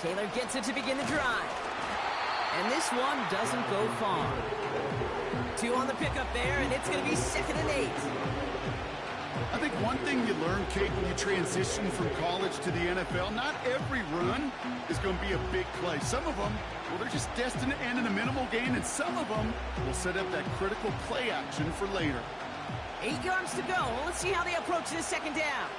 Taylor gets it to begin the drive. And this one doesn't go far. 2 on the pickup there, and it's going to be 2nd and 8. I think one thing you learn, Kate, when you transition from college to the NFL, not every run is going to be a big play. Some of them, well, they're just destined to end in a minimal gain, and some of them will set up that critical play action for later. 8 yards to go. Let's see how they approach this 2nd down.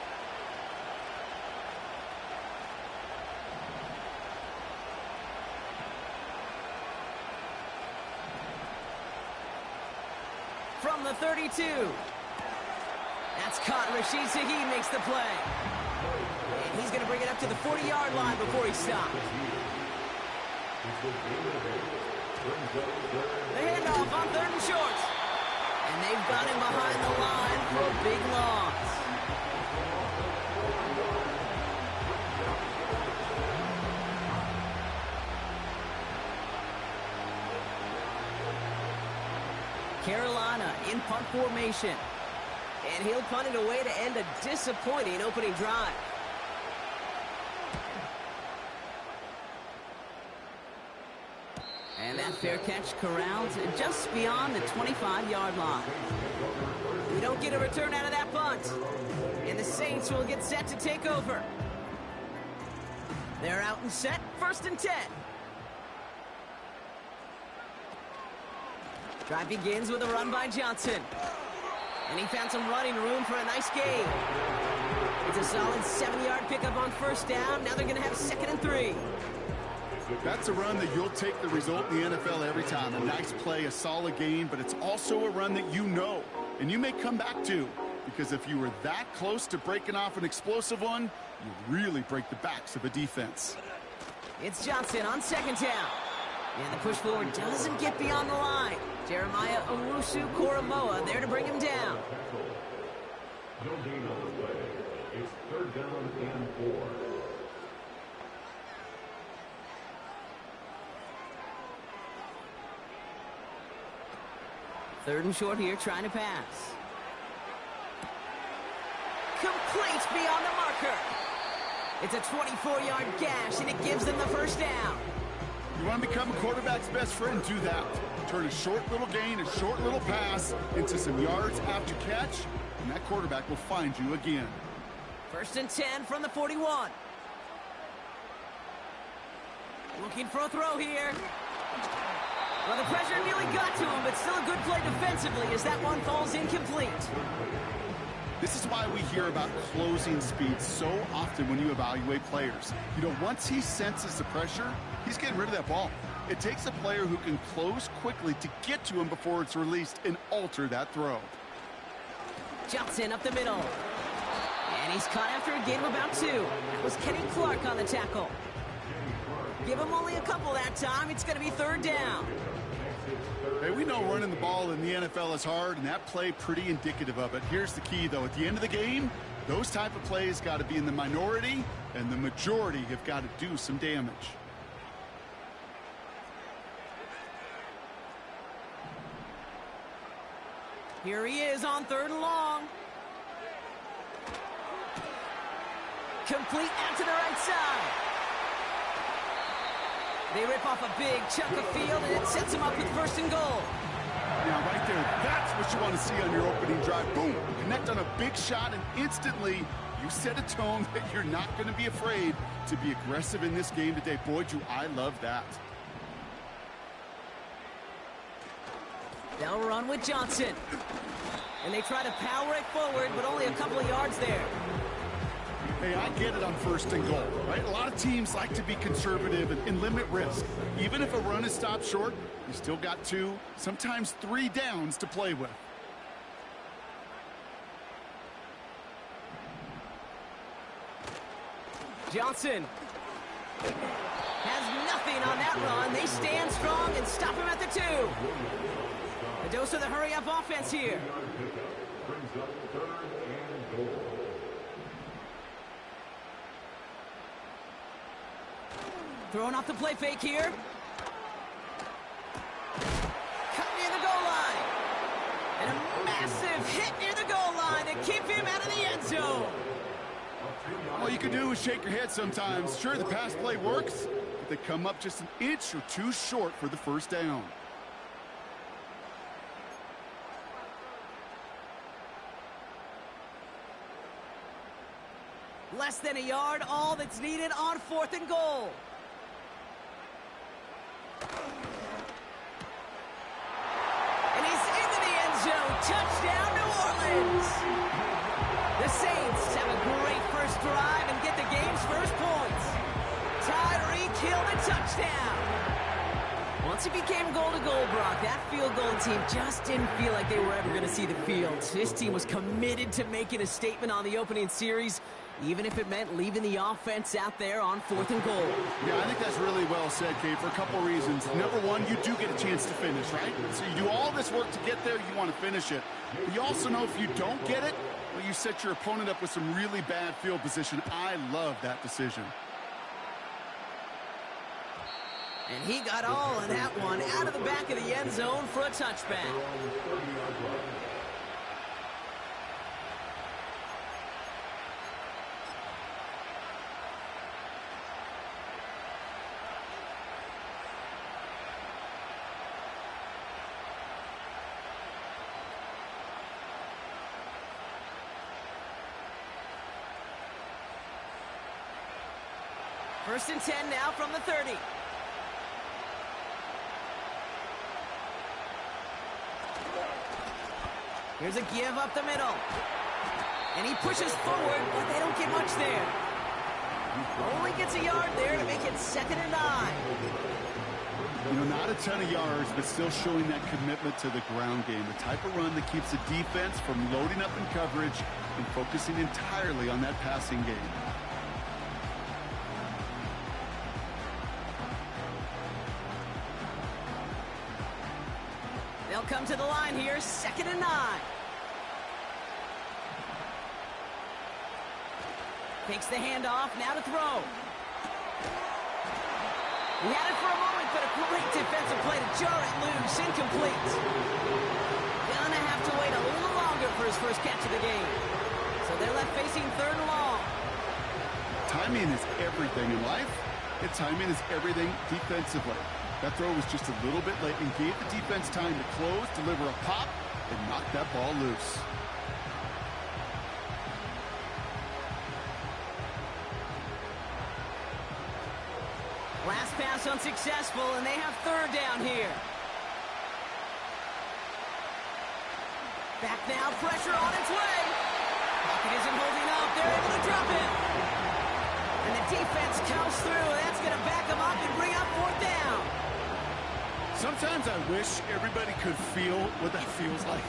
From the 32. That's caught. Rashid Shaheed makes the play. And he's going to bring it up to the 40-yard line before he stops. The handoff on 3rd and short. And they've got him behind the line for a big loss. Carolina in punt formation. And he'll punt it away to end a disappointing opening drive. And that fair catch corralled just beyond the 25-yard line. We don't get a return out of that punt. And the Saints will get set to take over. They're out and set, 1st and 10. Drive begins with a run by Johnson. And he found some running room for a nice gain. It's a solid 7-yard pickup on 1st down. Now they're going to have 2nd and 3. That's a run that you'll take the result in the NFL every time. A nice play, a solid gain, but it's also a run that you know, and you may come back to, because if you were that close to breaking off an explosive one, you really break the backs of a defense. It's Johnson on 2nd down. And the push forward doesn't get beyond the line. Jeremiah Owusu-Koramoah there to bring him down. No gain on the play. It's 3rd down and 4. Third and short here, trying to pass. Complete beyond the marker. It's a 24-yard gash, and it gives them the 1st down. You want to become a quarterback's best friend, do that. Turn a short little gain, a short little pass into some yards after catch, and that quarterback will find you again. 1st and 10 from the 41. Looking for a throw here. Well, the pressure nearly got to him, but still a good play defensively as that one falls incomplete. This is why we hear about closing speed so often when you evaluate players. You know, once he senses the pressure, he's getting rid of that ball. It takes a player who can close quickly to get to him before it's released and alter that throw. Johnson up the middle. And he's caught after a gain of about 2. That was Kenny Clark on the tackle. Give him only a couple that time. It's going to be 3rd down. Hey, we know running the ball in the NFL is hard, and that play pretty indicative of it. Here's the key, though. At the end of the game, those type of plays got to be in the minority, and the majority have got to do some damage. Here he is on 3rd and long. Complete out to the right side. They rip off a big chunk of field, and it sets them up with 1st and goal. Now, right there, that's what you want to see on your opening drive. Boom! Connect on a big shot, and instantly you set a tone that you're not going to be afraid to be aggressive in this game today. Boy, do I love that. They'll run with Johnson. And they try to power it forward, but only a couple of yards there. Hey, I get it on 1st and goal, right? A lot of teams like to be conservative and limit risk. Even if a run is stopped short, you still got 2, sometimes 3 downs to play with. Johnson has nothing on that run. They stand strong and stop him at the 2. A dose of the hurry-up offense here. Throwing off the play fake here. Cut near the goal line. And a massive hit near the goal line to keep him out of the end zone. All you can do is shake your head sometimes. Sure, the pass play works, but they come up just an inch or two short for the first down. Less than a yard, all that's needed on 4th and goal. And he's into the end zone. Touchdown, New Orleans. The Saints have a great first drive and get the game's first points. Tyreek Hill the touchdown. Once it became goal-to-goal, Brock, that field goal team just didn't feel like they were ever going to see the field. This team was committed to making a statement on the opening series, even if it meant leaving the offense out there on 4th and goal. Yeah, I think that's really well said, Kate, for a couple reasons. Number one, you do get a chance to finish, right? So you do all this work to get there, you want to finish it. But you also know if you don't get it, well, you set your opponent up with some really bad field position. I love that decision. And he got all of that one out of the back of the end zone for a touchback. First and 10 now from the 30. Here's a give up the middle. And he pushes forward, but they don't get much there. Only gets a yard there to make it 2nd and 9. You know, not a ton of yards, but still showing that commitment to the ground game. The type of run that keeps the defense from loading up in coverage and focusing entirely on that passing game. They'll come to the line here, 2nd and 9. Takes the handoff, now to throw. He had it for a moment, but a great defensive play to jar it loose, incomplete. Gonna have to wait a little longer for his first catch of the game. So they're left facing 3rd and long. Timing is everything in life, and timing is everything defensively. That throw was just a little bit late and gave the defense time to close, deliver a pop, and knock that ball loose. Last pass unsuccessful, and they have 3rd down here. Back now, pressure on its way. Pocket isn't holding up. They're able to drop it. And the defense comes through. That's going to back them up and bring up 4th down. Sometimes I wish everybody could feel what that feels like.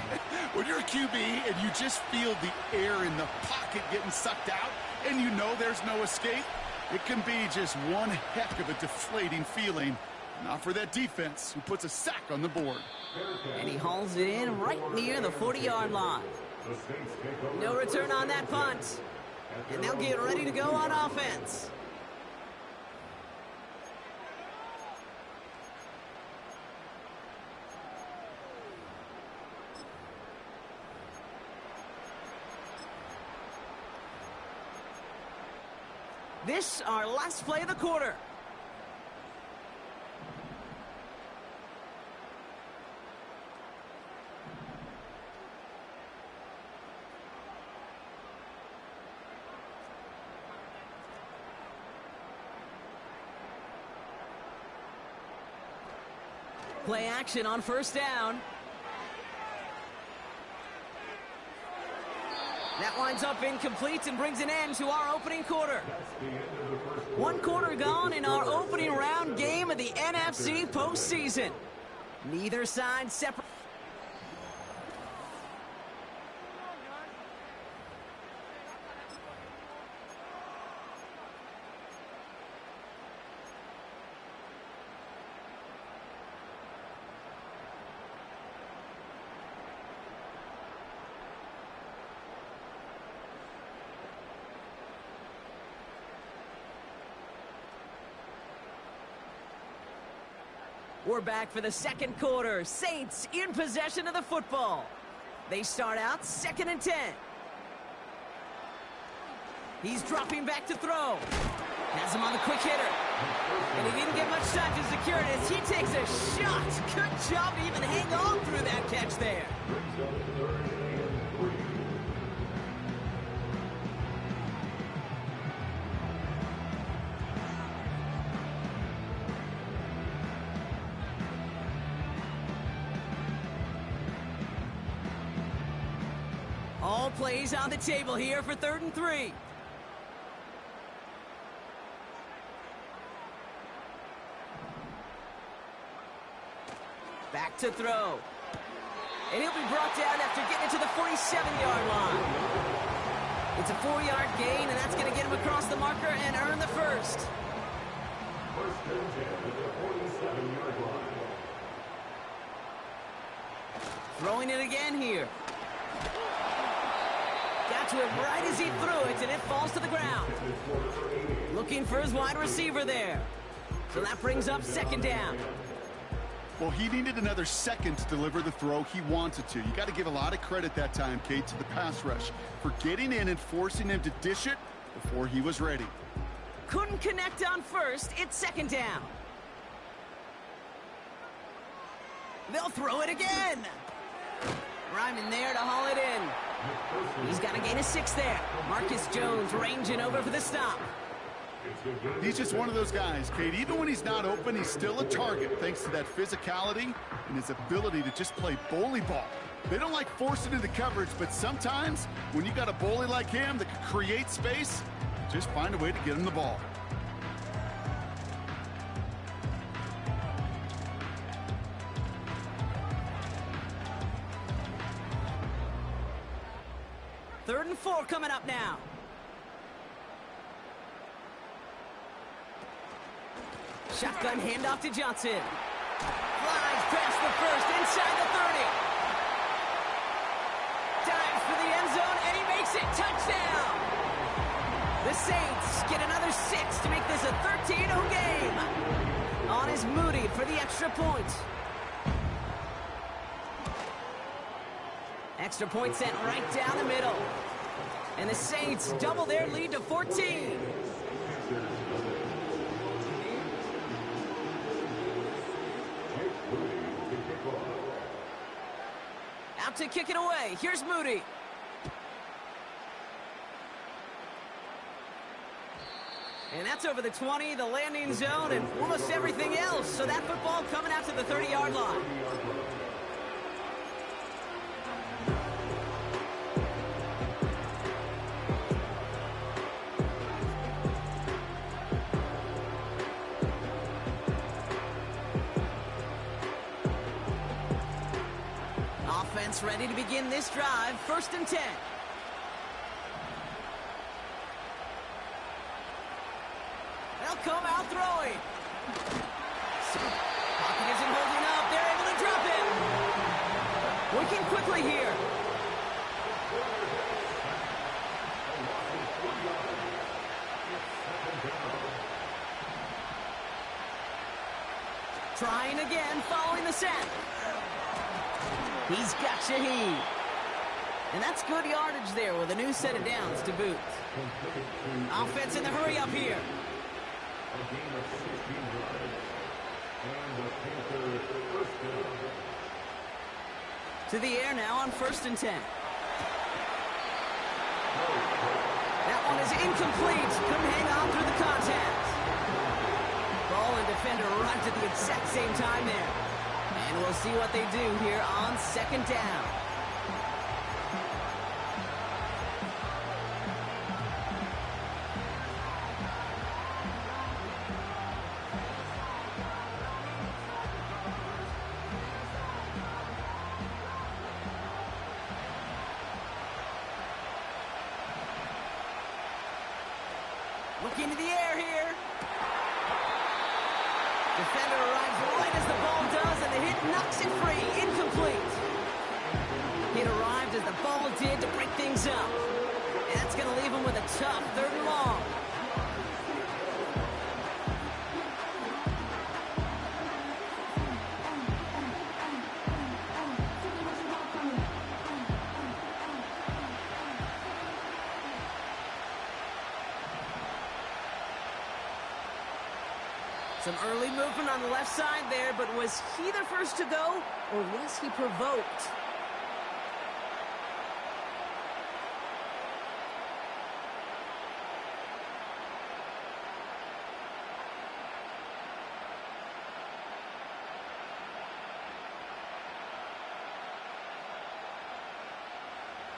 When you're a QB and you just feel the air in the pocket getting sucked out and you know there's no escape, it can be just one heck of a deflating feeling. Not for that defense who puts a sack on the board. And he hauls it in right near the 40-yard line. No return on that punt. And they'll get ready to go on offense. This, our last play of the quarter. Play action on 1st down. That winds up incomplete and brings an end to our opening quarter. One quarter gone in our opening round game of the NFC postseason. Neither side separate. We're back for the 2nd quarter. Saints in possession of the football. They start out 2nd and 10. He's dropping back to throw. Has him on the quick hitter. And he didn't get much time to secure it as he takes a shot. Good job to even hang on through that catch there. All plays on the table here for 3rd and 3. Back to throw. And he'll be brought down after getting it to the 47-yard line. It's a 4-yard gain, and that's going to get him across the marker and earn the first. First and 10 at the 47-yard line. Throwing it again here. Got to it right as he threw it, and it falls to the ground. Looking for his wide receiver there. So that brings up 2nd down. Well, he needed another second to deliver the throw he wanted to. You got to give a lot of credit that time, Kate, to the pass rush for getting in and forcing him to dish it before he was ready. Couldn't connect on first. It's 2nd down. They'll throw it again. Ryman there to haul it in. He's got a gain of 6 there. Marcus Jones ranging over for the stop. He's just one of those guys, Kate. Even when he's not open, he's still a target thanks to that physicality and his ability to just play bully ball. They don't like forcing into coverage, but sometimes when you got a bully like him that can create space, just find a way to get him the ball. Third and 4 coming up now. Shotgun handoff to Johnson. Flies past the first, inside the 30. Dives for the end zone, and he makes it. Touchdown! The Saints get another 6 to make this a 13-0 game. On is Moody for the extra point. Extra point sent right down the middle. And the Saints double their lead to 14. Out to kick it away. Here's Moody. And that's over the 20, the landing zone, and almost everything else. So that football coming out to the 30-yard line. Offense ready to begin this drive. 1st and 10. They'll come out throwing. Pocket isn't holding up. They're able to drop it. Working quickly here. Trying again, following the set. He's got Shaheed. And that's good yardage there with a new set of downs to boot. Offense in the hurry up here. A gain of 16 yards. And the Panther first down. To the air now on 1st and 10. That one is incomplete. Couldn't hang on through the contact. Ball and defender arrived at the exact same time there. And we'll see what they do here on 2nd down. Looking to the air here. Defender arrives right as the ball does, and the hit knocks it free. Incomplete. It arrived as the ball did to break things up. And that's going to leave him with a tough 3rd and long. Some early movement on the left side there, but was he the first to go, or was he provoked?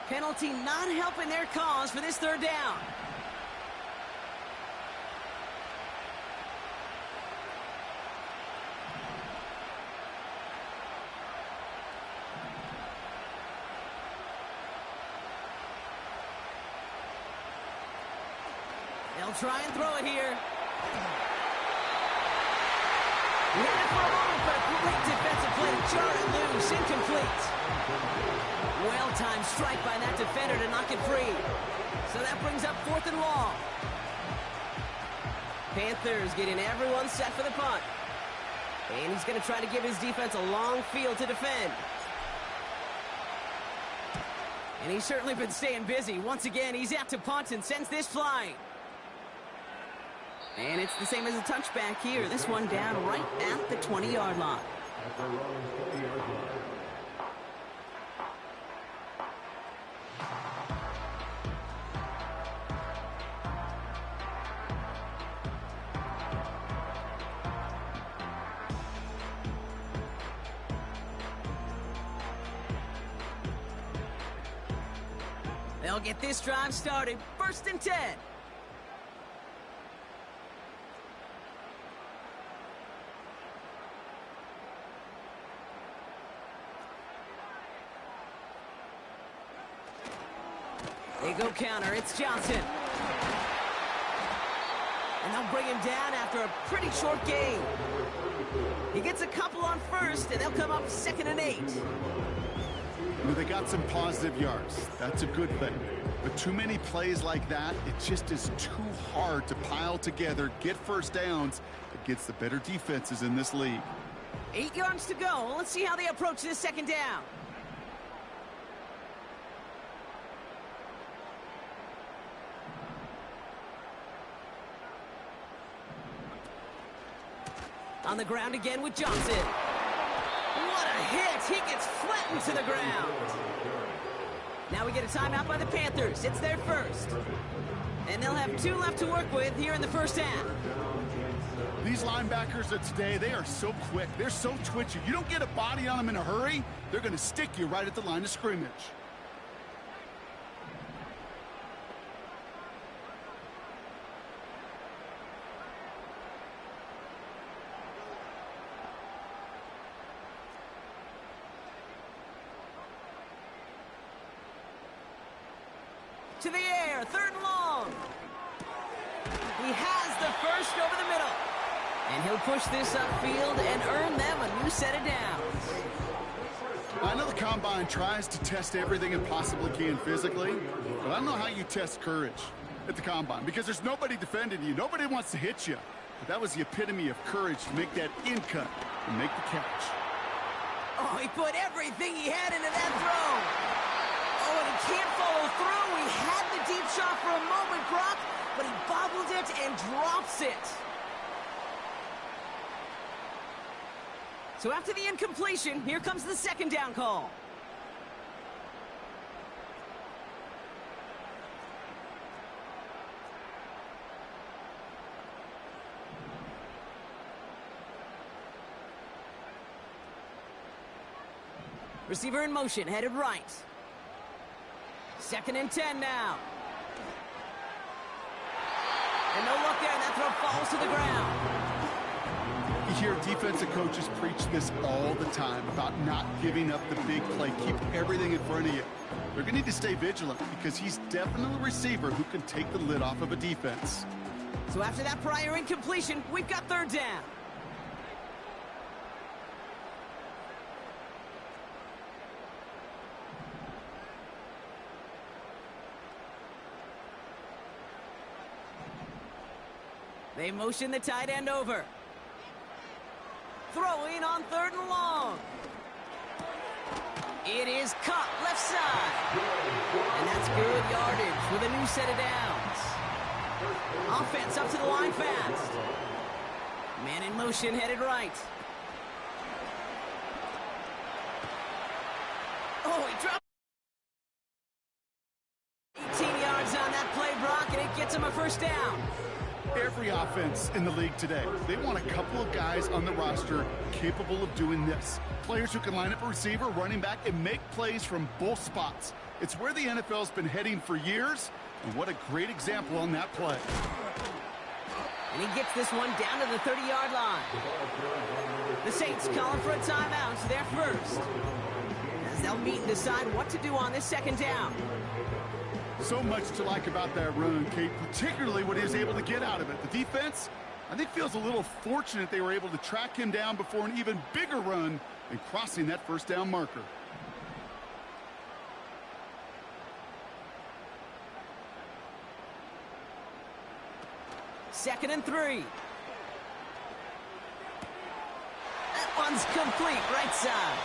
Penalty not helping their cause for this third down. They'll try and throw it here. He had it for a moment, but a great defensive play to jar it loose. Incomplete. Well-timed strike by that defender to knock it free. So that brings up 4th and long. Panthers getting everyone set for the punt. And he's going to try to give his defense a long field to defend. And he's certainly been staying busy. Once again, he's out to punt and sends this flying. And it's the same as a touchback here. This one down right at the 20-yard line. At the Rollins 20-yard line. They'll get this drive started. 1st and 10. They go counter. It's Johnson. And they'll bring him down after a pretty short gain. He gets a couple on 1st, and they'll come up 2nd and 8. Well, they got some positive yards. That's a good thing. But too many plays like that, it just is too hard to pile together, get first downs against the better defenses in this league. 8 yards to go. Let's see how they approach this 2nd down. On the ground again with Johnson. What a hit! He gets flattened to the ground. Now we get a timeout by the Panthers. It's their first. And they'll have 2 left to work with here in the 1st half. These linebackers of today, they are so quick. They're so twitchy. You don't get a body on them in a hurry, they're going to stick you right at the line of scrimmage. To the air, 3rd and long. He has the first over the middle. And he'll push this upfield and earn them a new set of downs. I know the Combine tries to test everything it possibly can physically, but I don't know how you test courage at the Combine, because there's nobody defending you. Nobody wants to hit you. But that was the epitome of courage to make that in cut and make the catch. Oh, he put everything he had into that throw. Oh, and he can't follow through. He had the deep shot for a moment, Brock, but he bobbled it and drops it. So after the incompletion, here comes the 2nd down call. Receiver in motion, headed right. 2nd and 10 now. And no luck there, and that throw falls to the ground. You hear defensive coaches preach this all the time about not giving up the big play. Keep everything in front of you. They're going to need to stay vigilant because he's definitely a receiver who can take the lid off of a defense. So after that prior incompletion, we've got 3rd down. They motion the tight end over. Throwing on 3rd and long. It is caught left side. And that's good yardage with a new set of downs. Offense up to the line fast. Man in motion, headed right. Oh, he dropped 18 yards on that play, Brock, and it gets him a first down. Every offense in the league today, they want a couple of guys on the roster capable of doing this. Players who can line up a receiver, running back, and make plays from both spots. It's where the NFL's been heading for years, and what a great example on that play. And he gets this one down to the 30-yard line. The Saints calling for a timeout, so they're first, as they'll meet and decide what to do on this second down. So much to like about that run, Kate, particularly what he was able to get out of it. The defense, I think, feels a little fortunate they were able to track him down before an even bigger run and crossing that first down marker. Second and 3. That one's complete, right side.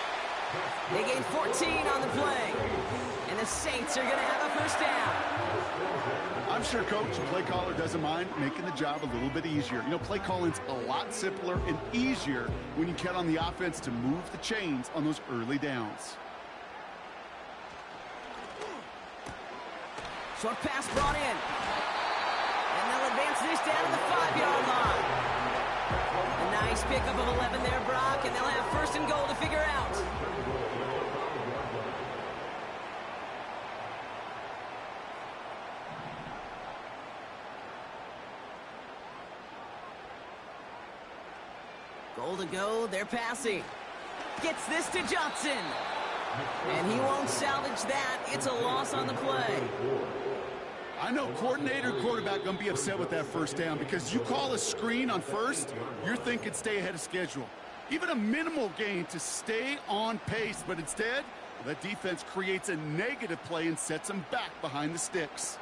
They gain 14 on the play. And the Saints are going to have a first down. I'm sure Coach, the play caller, doesn't mind making the job a little bit easier. You know, play calling's a lot simpler and easier when you count on the offense to move the chains on those early downs. Short pass brought in. And they'll advance this down to the 5-yard line. A nice pickup of 11 there, Brock, and they'll have first and goal to figure out. Goal to go, they're passing. Gets this to Johnson. And he won't salvage that. It's a loss on the play. I know coordinator and quarterback going to be upset with that first down because you call a screen on first, you're thinking stay ahead of schedule. Even a minimal gain to stay on pace, but instead, that defense creates a negative play and sets them back behind the sticks.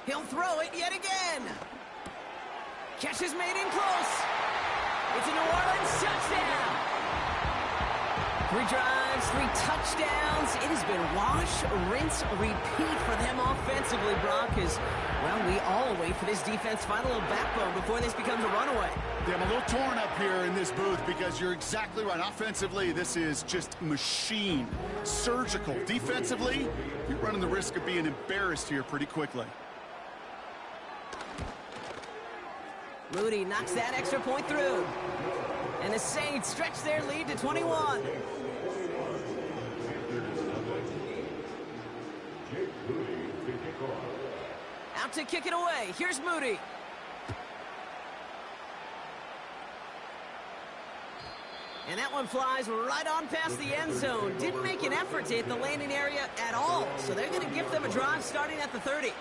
He'll throw it yet again. Catch is made in close. It's a New Orleans touchdown. 3 drives, 3 touchdowns. It has been wash, rinse, repeat for them offensively, Brock, as, well, we all wait for this defense to find a little backbone before this becomes a runaway. Yeah, I'm a little torn up here in this booth because you're exactly right. Offensively, this is just machine, surgical. Defensively, you're running the risk of being embarrassed here pretty quickly. Moody knocks that extra point through. And the Saints stretch their lead to 21. Out to kick it away. Here's Moody. And that one flies right on past the end zone. Didn't make an effort to hit the landing area at all. So they're going to give them a drive starting at the 30.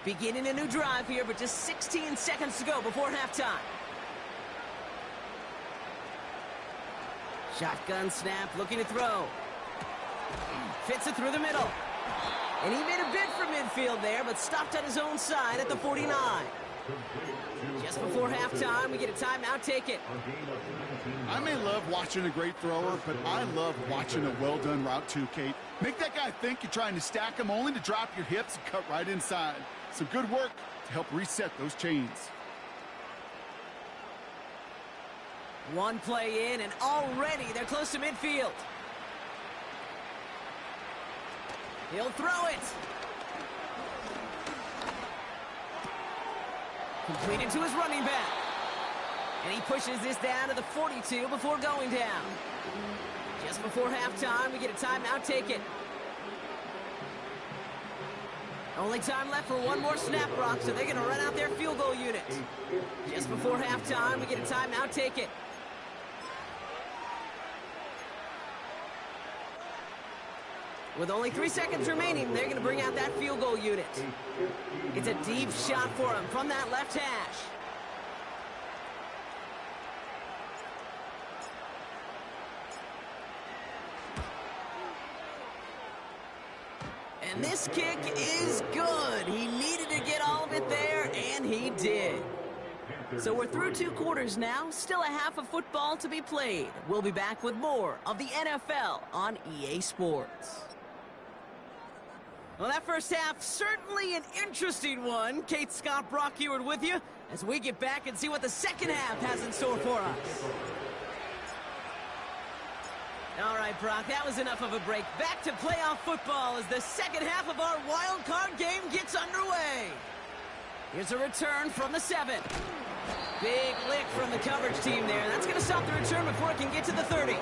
Beginning a new drive here, but just 16 seconds to go before halftime. Shotgun snap, looking to throw. Fits it through the middle. And he made a bid for midfield there, but stopped on his own side at the 49. Just before halftime, we get a timeout, take it. I may love watching a great thrower, but I love watching a well-done route too, Kate. Make that guy think you're trying to stack him only to drop your hips and cut right inside. Some good work to help reset those chains. One play in, and already they're close to midfield. He'll throw it. Completed to his running back. And he pushes this down to the 42 before going down. Just before halftime, we get a timeout, take it. Only time left for one more snap, Brock, so they're going to run out their field goal unit. Just before halftime, we get a timeout, take it. With only 3 seconds remaining, they're going to bring out that field goal unit. It's a deep shot for him from that left hash. And this kick is good. He needed to get all of it there, and he did. So we're through 2 quarters now. Still a half of football to be played. We'll be back with more of the NFL on EA Sports. Well, that first half, certainly an interesting one. Kate, Scott, Brock Ewart with you as we get back and see what the second half has in store for us. All right, Brock, that was enough of a break. Back to playoff football as the second half of our wild card game gets underway. Here's a return from the 7. Big lick from the coverage team there. That's going to stop the return before it can get to the 30.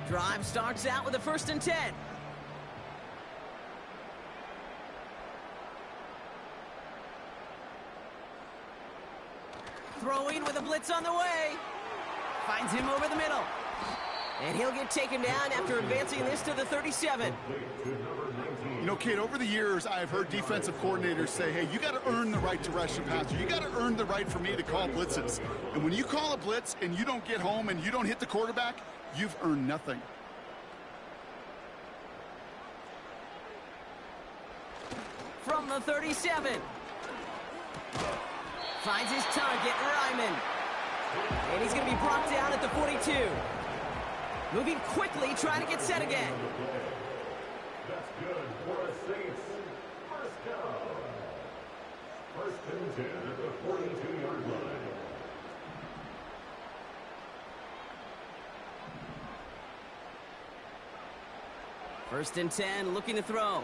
Drive starts out with a 1st and 10. Throwing with a blitz on the way. Finds him over the middle. And he'll get taken down after advancing this to the 37. You know, Kate, over the years, I've heard defensive coordinators say, hey, you got to earn the right to rush your passer. You got to earn the right for me to call blitzes. And when you call a blitz and you don't get home and you don't hit the quarterback, you've earned nothing. From the 37. Finds his target, Ryman. And he's going to be brought down at the 42. Moving quickly, trying to get set again. That's good for a Saints. First down. 1st and 10 at the 42-yard line. First and 10, looking to throw.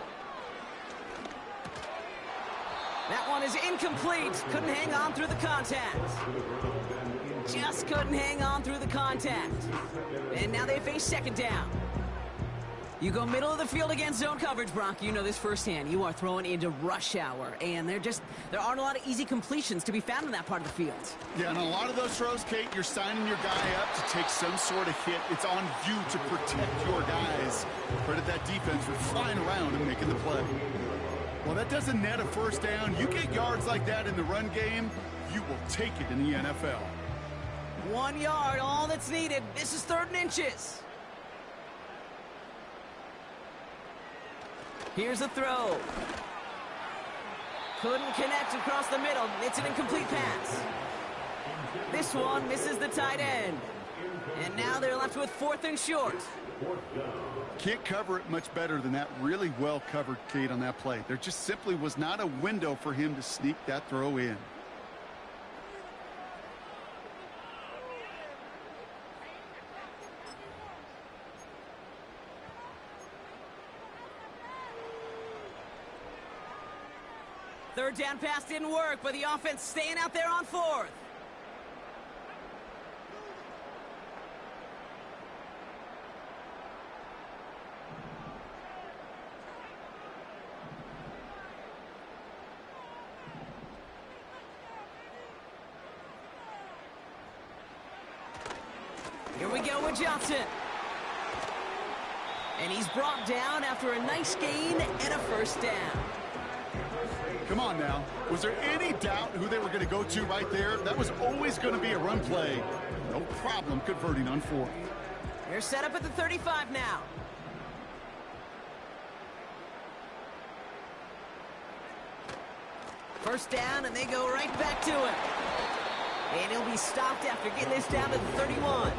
That one is incomplete. Couldn't hang on through the contact. Just couldn't hang on through the contact. And now they face 2nd down. You go middle of the field against zone coverage, Brock. You know this firsthand. You are throwing into rush hour. And there aren't a lot of easy completions to be found in that part of the field. Yeah, and a lot of those throws, Kate, you're signing your guy up to take some sort of hit. It's on you to protect your guys. Credit that defense for flying around and making the play. Well, that doesn't net a 1st down. You get yards like that in the run game, you will take it in the NFL. 1 yard, all that's needed. This is 3rd and inches. Here's a throw. Couldn't connect across the middle. It's an incomplete pass. This one misses the tight end. And now they're left with 4th and short. Can't cover it much better than that. Really well covered, Kate, on that play. There just simply was not a window for him to sneak that throw in. Third down pass didn't work, but the offense staying out there on 4th. Here we go with Johnson. And he's brought down after a nice gain and a 1st down. Come on now. Was there any doubt who they were going to go to right there? That was always going to be a run play. No problem converting on 4th. They're set up at the 35 now. First down, and they go right back to him. And he'll be stopped after getting this down to the 31.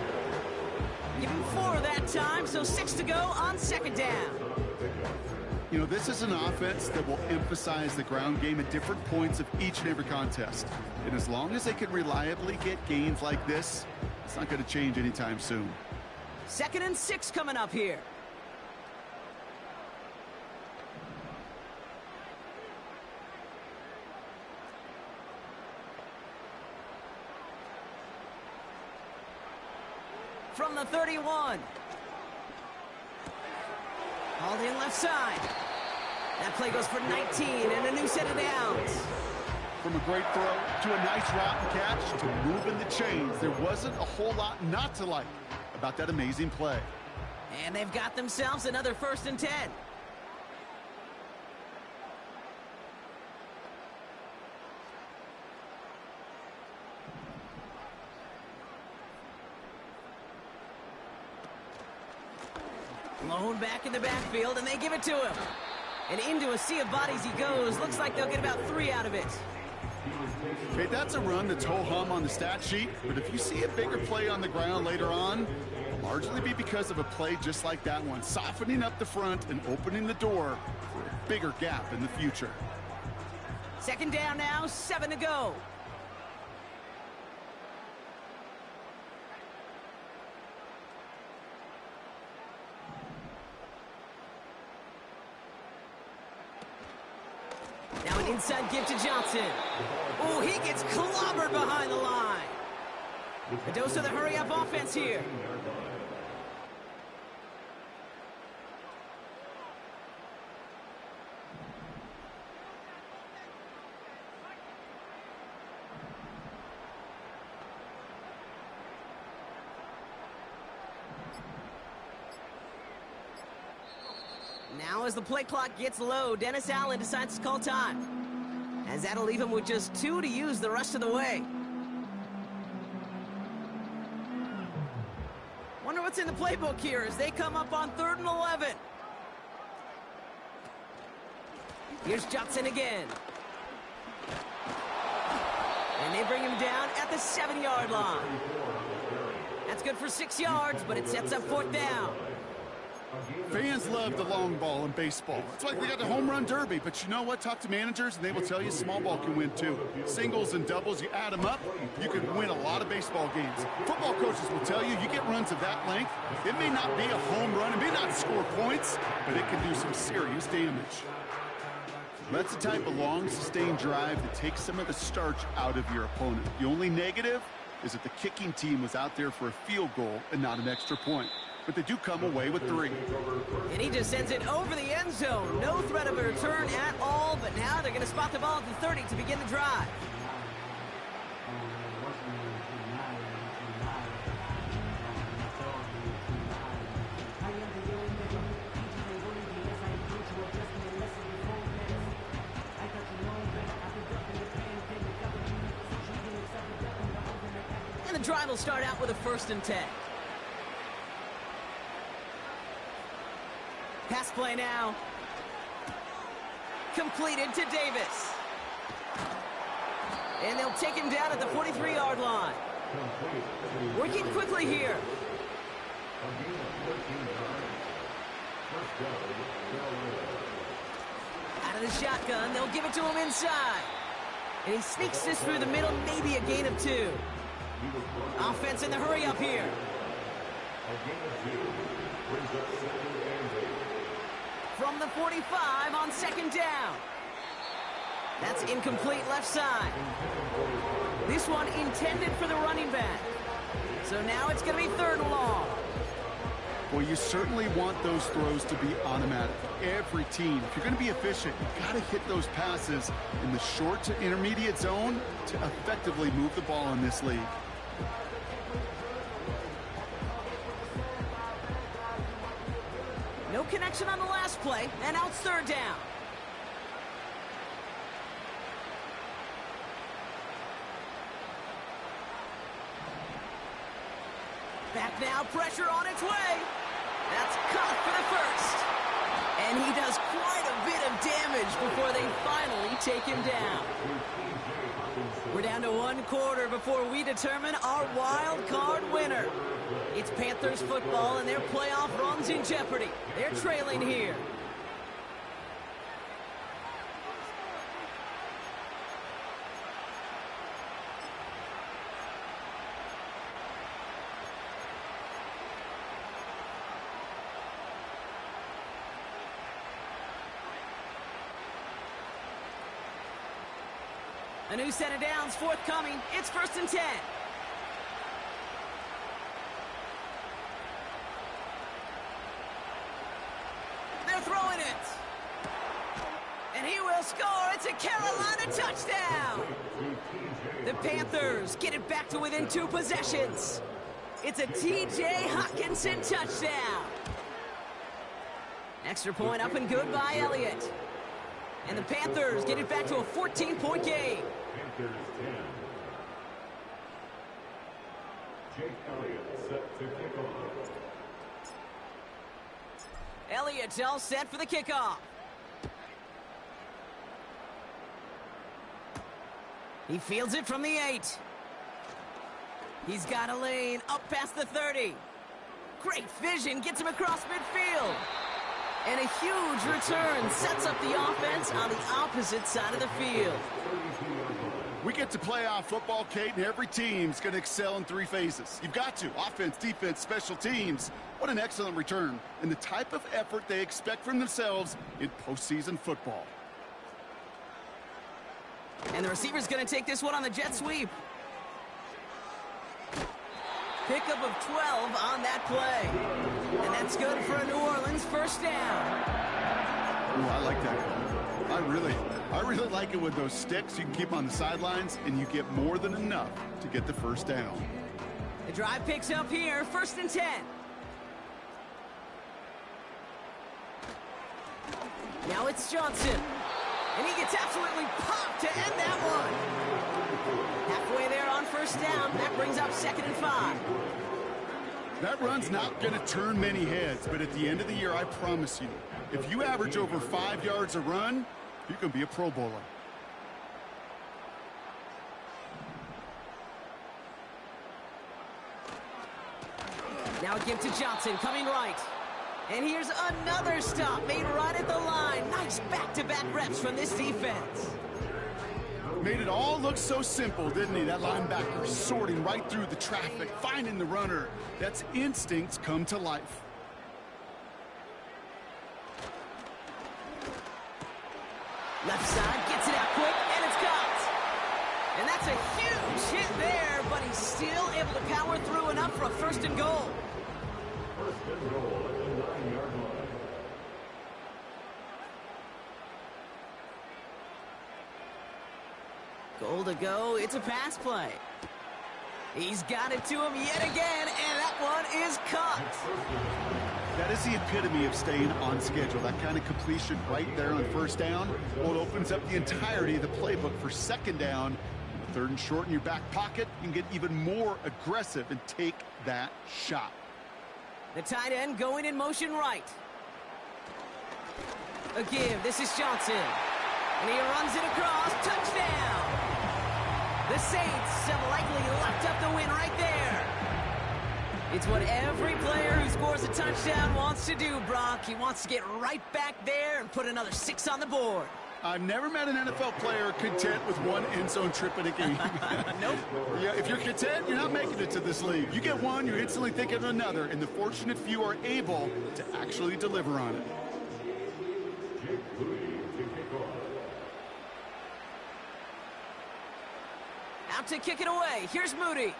Give him 4 that time, so 6 to go on 2nd down. You know, this is an offense that will emphasize the ground game at different points of each and every contest. And as long as they can reliably get gains like this, it's not going to change anytime soon. 2nd and 6 coming up here. From the 31. Hauled in left side. That play goes for 19 and a new set of downs. From a great throw to a nice route and catch to moving the chains, there wasn't a whole lot not to like about that amazing play. And they've got themselves another 1st and 10. Blown back in the backfield, and they give it to him. And into a sea of bodies he goes. Looks like they'll get about 3 out of it. Okay, that's a run that's ho-hum on the stat sheet, but if you see a bigger play on the ground later on, it'll largely be because of a play just like that one, softening up the front and opening the door for a bigger gap in the future. 2nd down now, 7 to go. Now an inside give to Johnson. Oh, he gets clobbered behind the line. A dose of the hurry-up offense here. Now as the play clock gets low, Dennis Allen decides to call time, as that'll leave him with just 2 to use the rest of the way. Wonder what's in the playbook here as they come up on 3rd and 11. Here's Johnson again. And they bring him down at the 7-yard line. That's good for 6 yards, but it sets up 4th down. Fans love the long ball in baseball. It's like they got the home run derby, but you know what? Talk to managers and they will tell you small ball can win too. Singles and doubles, you add them up, you can win a lot of baseball games. Football coaches will tell you, you get runs of that length, it may not be a home run, it may not score points, but it can do some serious damage. That's the type of long, sustained drive that takes some of the starch out of your opponent. The only negative is that the kicking team was out there for a field goal and not an extra point. But they do come away with 3. And he just sends it over the end zone. No threat of a return at all, but now they're going to spot the ball at the 30 to begin the drive. And the drive will start out with a 1st and 10. Pass play now. Completed to Davis. And they'll take him down at the 43-yard line. Working quickly here. Out of the shotgun, they'll give it to him inside. And he sneaks this through the middle, maybe a gain of 2. Offense in the hurry up here. From the 45 on 2nd down. That's incomplete left side. This one intended for the running back. So now it's going to be 3rd and long. Well, you certainly want those throws to be automatic. Every team, if you're going to be efficient, you've got to hit those passes in the short to intermediate zone to effectively move the ball in this league. No connection on the last play, and now it's 3rd down. Back now, pressure on its way. That's caught for the 1st. And he does quite a bit of damage before they finally take him down. We're down to 1 quarter before we determine our wild card winner. It's Panthers football, and their playoff run's in jeopardy. They're trailing here. A new set of downs forthcoming. It's 1st and 10. They're throwing it. And he will score. It's a Carolina touchdown. The Panthers get it back to within 2 possessions. It's a T.J. Hockenson touchdown. Extra point up and good by Elliott. And the Panthers get it back to a 14-point game. Panthers 10. Jake Elliott set to kick off. Elliott all set for the kickoff. He fields it from the 8. He's got a lane up past the 30. Great vision, gets him across midfield. And a huge return sets up the offense on the opposite side of the field. We get to playoff football, Kate, and every team's going to excel in 3 phases. You've got to. Offense, defense, special teams. What an excellent return. And the type of effort they expect from themselves in postseason football. And the receiver's going to take this one on the jet sweep. Pickup of 12 on that play. And that's good for a New Orleans first down. Ooh, I like that call. I really like it with those sticks you can keep on the sidelines, and you get more than enough to get the first down. The drive picks up here, 1st and 10. Now it's Johnson. And he gets absolutely popped to end that one. Halfway there on first down. That brings up 2nd and 5. That run's not going to turn many heads, but at the end of the year, I promise you, if you average over 5 yards a run, you can be a Pro Bowler. Now a give to Johnson, coming right. And here's another stop made right at the line. Nice back-to-back reps from this defense. Made it all look so simple, didn't he? That linebacker sorting right through the traffic, finding the runner. That's instincts come to life. Left side, gets it out quick, and it's caught. And that's a huge hit there, but he's still able to power through enough for a 1st and goal. 1st and goal at the 9-yard line. Goal to go, it's a pass play. He's got it to him yet again, and that one is caught. That is the epitome of staying on schedule. That kind of completion right there on 1st down. Well, it opens up the entirety of the playbook for 2nd down. 3rd and short in your back pocket. You can get even more aggressive and take that shot. The tight end going in motion right. A give, this is Johnson. And he runs it across, touchdown! The Saints have likely locked up the win right there. It's what every player who scores a touchdown wants to do, Brock. He wants to get right back there and put another 6 on the board. I've never met an NFL player content with 1 end zone trip in a game. Nope. Yeah, if you're content, you're not making it to this league. You get one, you're instantly thinking of another, and the fortunate few are able to actually deliver on it. Out to kick it away. Here's Moody.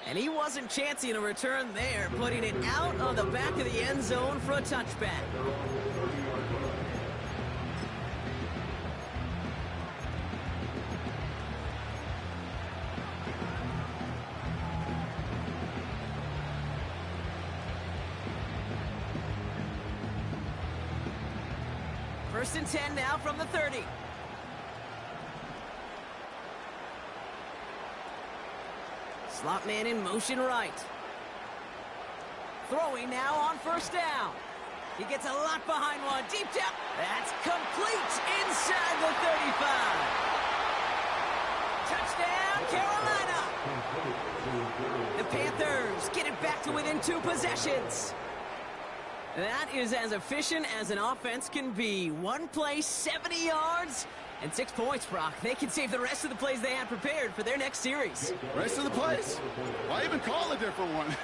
And he wasn't chancing a return there, putting it out of the back of the end zone for a touchback. First and 10 now from the 30. Slot man in motion right. Throwing now on 1st down. He gets a lot behind one. Deep down. That's complete inside the 35. Touchdown, Carolina. The Panthers get it back to within 2 possessions. That is as efficient as an offense can be. 1 play, 70 yards, and 6 points, Brock. They can save the rest of the plays they had prepared for their next series. Rest of the plays? Why even call a different one?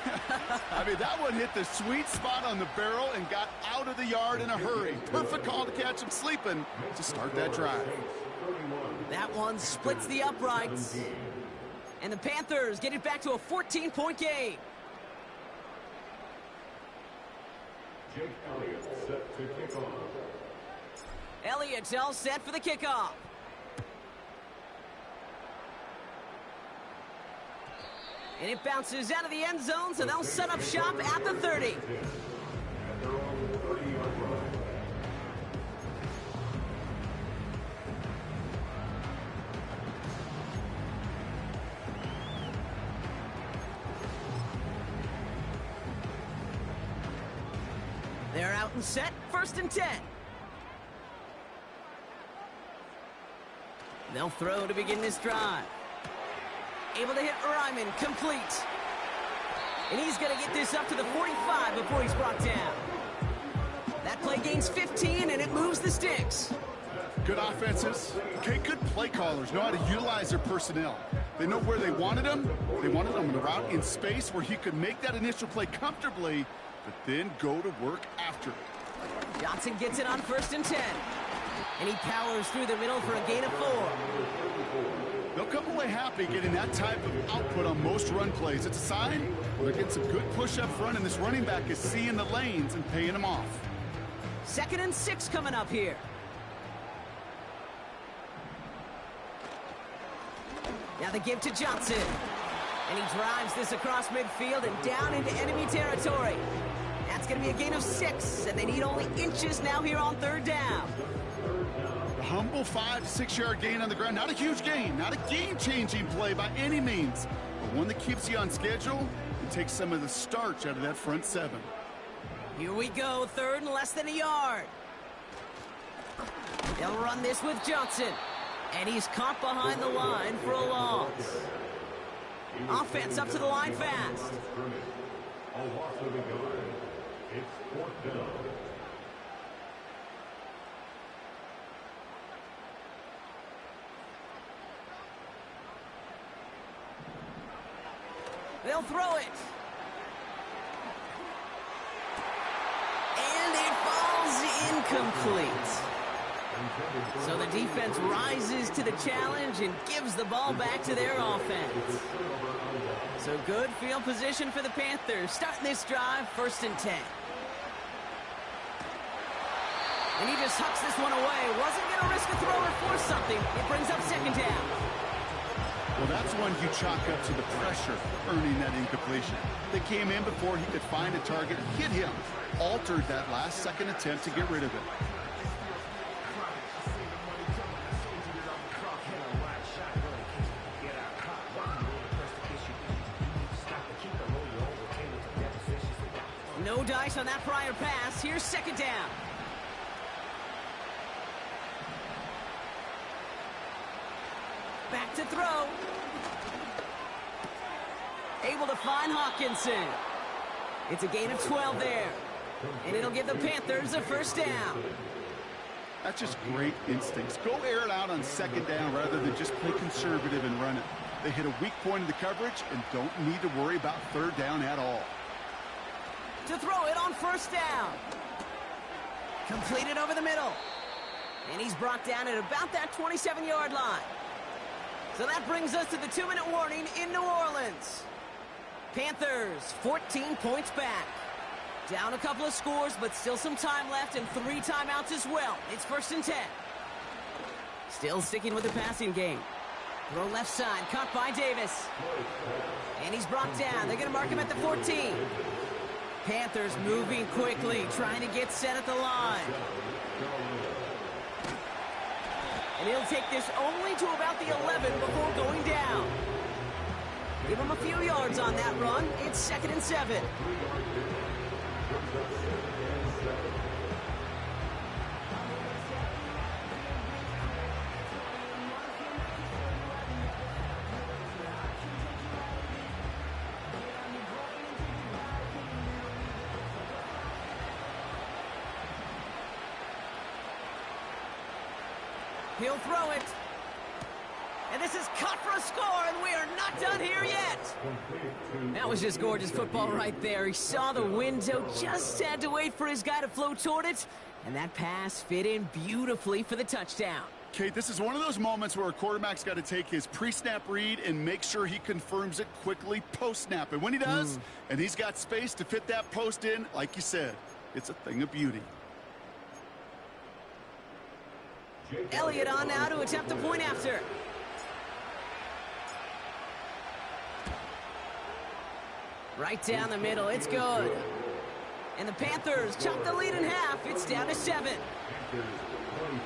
I mean, that one hit the sweet spot on the barrel and got out of the yard in a hurry. Perfect call to catch him sleeping to start that drive. That one splits the uprights. And the Panthers get it back to a 14-point game. Jake Elliott set to kick off. Elliott's all set for the kickoff. And it bounces out of the end zone, so they'll set up shop at the 30. And their own 30-yard line. They're out and set, 1st and 10. They'll throw to begin this drive. Able to hit Ryman, complete. And he's going to get this up to the 45 before he's brought down. That play gains 15, and it moves the sticks. Good offenses. Okay, good play callers know how to utilize their personnel. They know where they wanted him. They wanted him in a route in space where he could make that initial play comfortably, but then go to work after. Johnson gets it on 1st and 10. And he powers through the middle for a gain of 4. They'll come away happy getting that type of output on most run plays. It's a sign they're getting some good push up front, and this running back is seeing the lanes and paying them off. 2nd and 6 coming up here. Now the give to Johnson. And he drives this across midfield and down into enemy territory. That's going to be a gain of 6, and they need only inches now here on 3rd down. A humble 5 to 6 yard gain on the ground. Not a huge gain, not a game-changing play by any means, but one that keeps you on schedule and takes some of the starch out of that front 7. Here we go, 3rd and less than a yard. They'll run this with Johnson, and he's caught behind the line for a loss. Offense up to the line fast. A loss of a yard. It's 4th down. They'll throw it. And it falls incomplete. So the defense rises to the challenge and gives the ball back to their offense. So good field position for the Panthers. Starting this drive, 1st and 10. And he just hucks this one away. Wasn't going to risk a throw or force something. It brings up 2nd down. Well, that's one you chalk up to the pressure earning that incompletion. They came in before he could find a target, hit him, altered that last 2nd attempt to get rid of it. No dice on that prior pass. Here's 2nd down. Back to throw. Able to find Hawkinson. It's a gain of 12 there. And it'll give the Panthers a 1st down. That's just great instincts. Go air it out on 2nd down rather than just play conservative and run it. They hit a weak point in the coverage and don't need to worry about 3rd down at all. To throw it on 1st down. Completed over the middle. And he's brought down at about that 27-yard line. So that brings us to the 2-minute warning in New Orleans. Panthers, 14 points back. Down a couple of scores, but still some time left and 3 timeouts as well. It's 1st and 10. Still sticking with the passing game. Throw left side, caught by Davis. And he's brought down. They're going to mark him at the 14. Panthers moving quickly, trying to get set at the line. And he'll take this only to about the 11 before going down. Give him a few yards on that run. It's 2nd and 7. He'll throw it. And this is cut for a score, and we are not done here yet. That was just gorgeous football right there. He saw the window, just had to wait for his guy to flow toward it, and that pass fit in beautifully for the touchdown. Kate, this is one of those moments where a quarterback's got to take his pre-snap read and make sure he confirms it quickly post-snap. And when he does, and he's got space to fit that post in, like you said, it's a thing of beauty. Elliott on now to attempt the point after. Right down the middle, it's good. And the Panthers chop the lead in half. It's down to 7. Panthers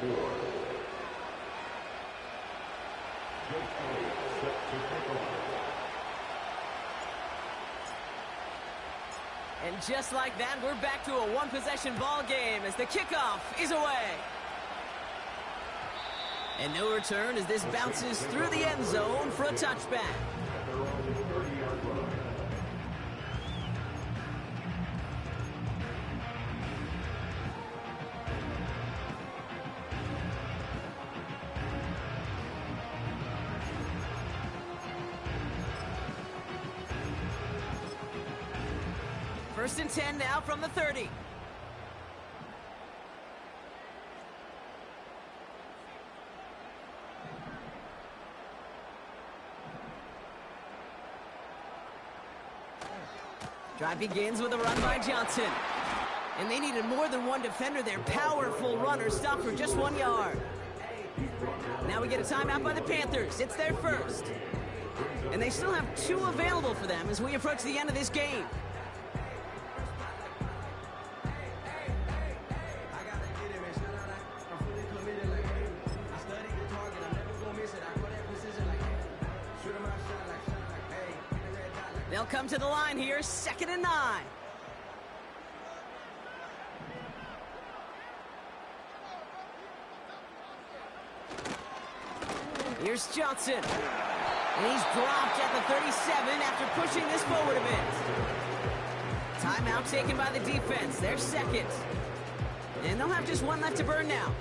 24. Jake Elliott set to kick off. And just like that, we're back to a one-possession ball game as the kickoff is away. And no return as this bounces through the end zone for a touchback. At their own 30-yard line. First and 10 now from the 30. Drive begins with a run by Johnson. And they needed more than one defender. Their powerful runner stopped for just 1 yard. Now we get a timeout by the Panthers. It's their first. And they still have 2 available for them as we approach the end of this game. They'll come to the line here, 2nd and 9. Here's Johnson. And he's dropped at the 37 after pushing this forward a bit. Timeout taken by the defense. They're second. And they'll have just 1 left to burn now.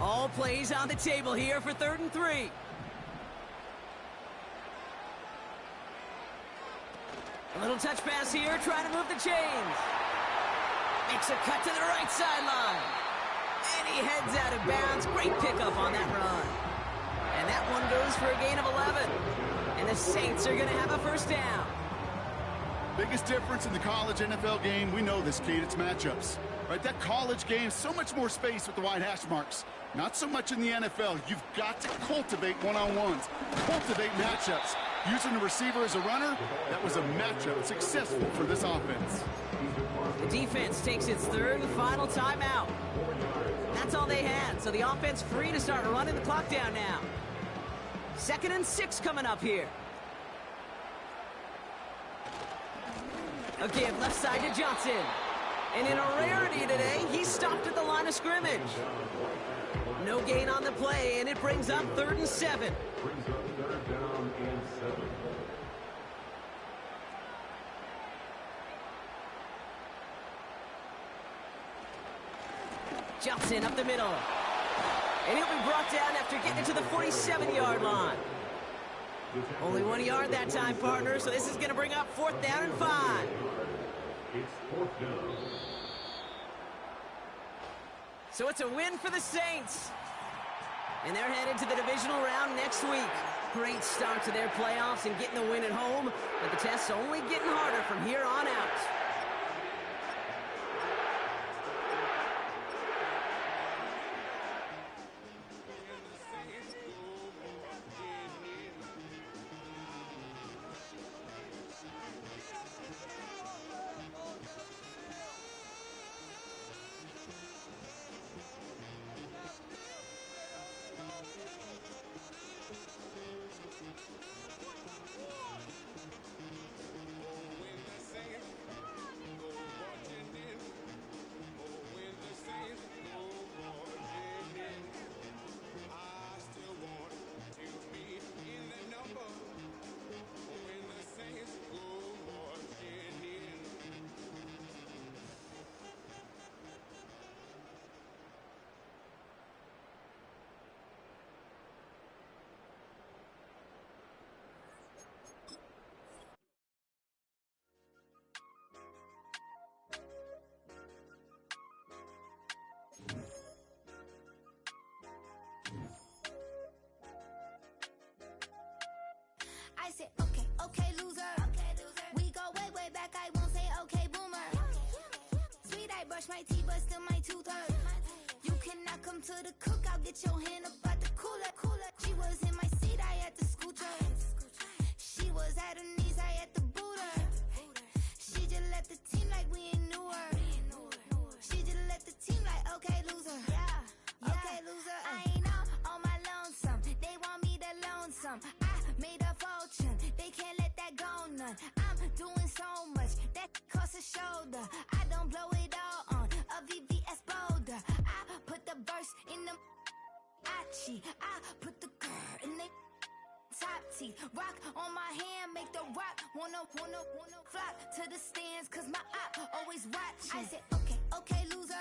All plays on the table here for 3rd and 3. A little touch pass here, trying to move the chains. Makes a cut to the right sideline. And he heads out of bounds. Great pickup on that run. And that one goes for a gain of 11. And the Saints are going to have a first down. Biggest difference in the college NFL game, we know this, Kate, it's matchups. Right, that college game, so much more space with the wide hash marks. Not so much in the NFL. You've got to cultivate one-on-ones, cultivate matchups. Using the receiver as a runner, that was a matchup successful for this offense. The defense takes its 3rd and final timeout. That's all they had, so the offense free to start running the clock down now. 2nd and 6 coming up here. A give left side to Johnson. And in a rarity today, he's stopped at the line of scrimmage. No gain on the play, and it brings up 3rd and 7. Brings up 3rd down and 7. Johnson up the middle. And he'll be brought down after getting to the 47-yard line. Only 1 yard that time, partner, so this is going to bring up 4th down and 5. It's 4th down. So it's a win for the Saints. And they're headed to the divisional round next week. Great start to their playoffs and getting the win at home, but the test's only getting harder from here on out. I said, okay, okay, loser. We go way, way back. I won't say okay, boomer. Sweet, I brush my teeth, but still my tooth hurt. You cannot come to the cookout. Get your hand up out the cooler. She was in my seat. I had to scoot her. doing so much that costs a shoulder. I don't blow it all on a VVS boulder. I put the verse in the I put the girl in the top teeth. Rock on my hand, make the rock wanna flock to the stands, cause my op always watching. I said, okay, loser.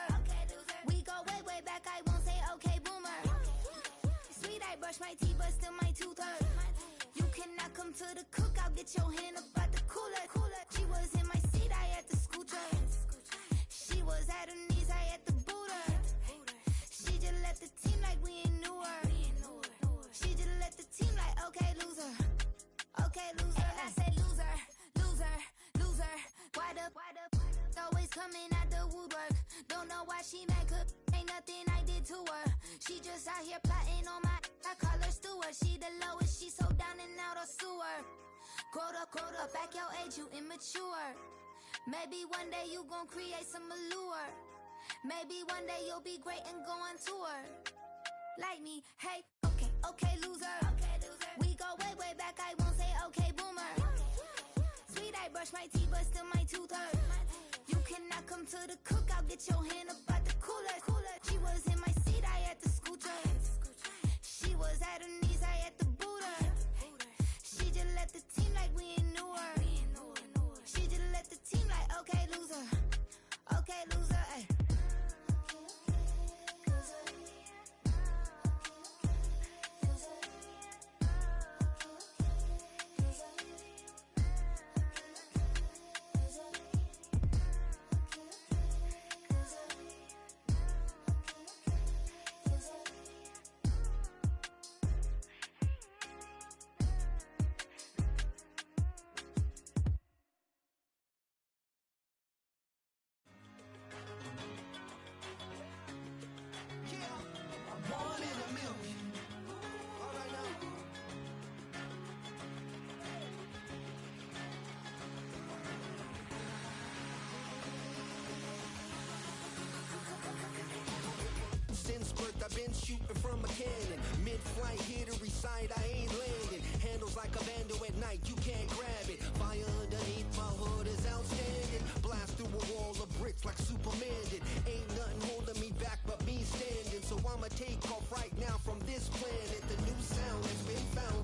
We go way back, I won't say okay, boomer. Sweet, I brush my teeth, but still my tooth hurt. You cannot come to the cookout, get your hand up out the cooler. She was in my seat, I had to scoot her. She was at her knees, I had to boot her. She just left the team like we ain't knew her. She just left the team like, okay, loser. And I said, loser. Why the always coming out the woodwork? Don't know why she mad, cause ain't nothing I did to her. She just out here plotting on my, I call her steward. She the lowest, she so down and out of sewer. Growed up, back your age, you immature. Maybe one day you gon' create some allure. Maybe one day you'll be great and go on tour. Like me, hey, okay, loser. We go way back, I won't say okay, boomer. Sweet, I brush my teeth, but still my tooth hurt. You cannot come to the cookout, get your hand up out the cooler. She was in my seat, I had to scoot her. She was at her knees, I had to boot her. She just left the team like we ain't knew her. She just left the team like, okay, loser. Ay. Since birth I've been shooting from a cannon. Mid-flight here to recite, I ain't landing. Handles like a vandal at night, you can't grab it. Fire underneath my hood is outstanding. Blast through a wall of bricks like Superman did. Ain't nothing holding me back but me standing. So I'ma take off right now from this planet. The new sound has been found.